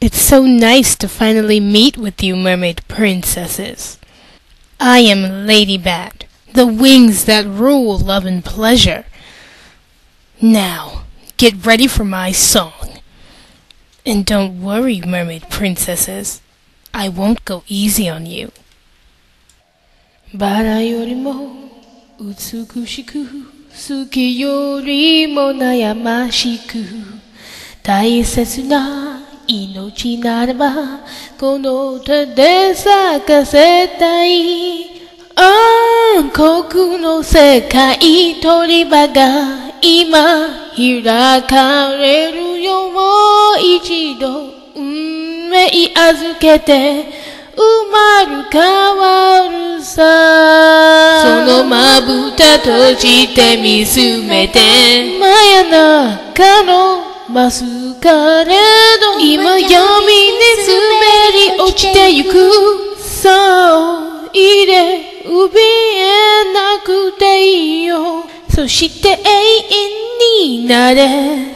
It's so nice to finally meet with you mermaid princesses. I am Lady Bat, the wings that rule love and pleasure. Now, get ready for my song. And don't worry, mermaid princesses. I won't go easy on you. バラよりも美しく、月よりも悩ましく、大切な命ならばこの手で咲かせたい。暗黒の世界、鳥場が今開かれるよ。もう一度運命預けて生まれ変わるさ。そのまぶた閉じて見つめて、真夜中のマスカレード、今闇に滑り落ちてゆく。そういで怯えなくていいよ。そして永遠になれ。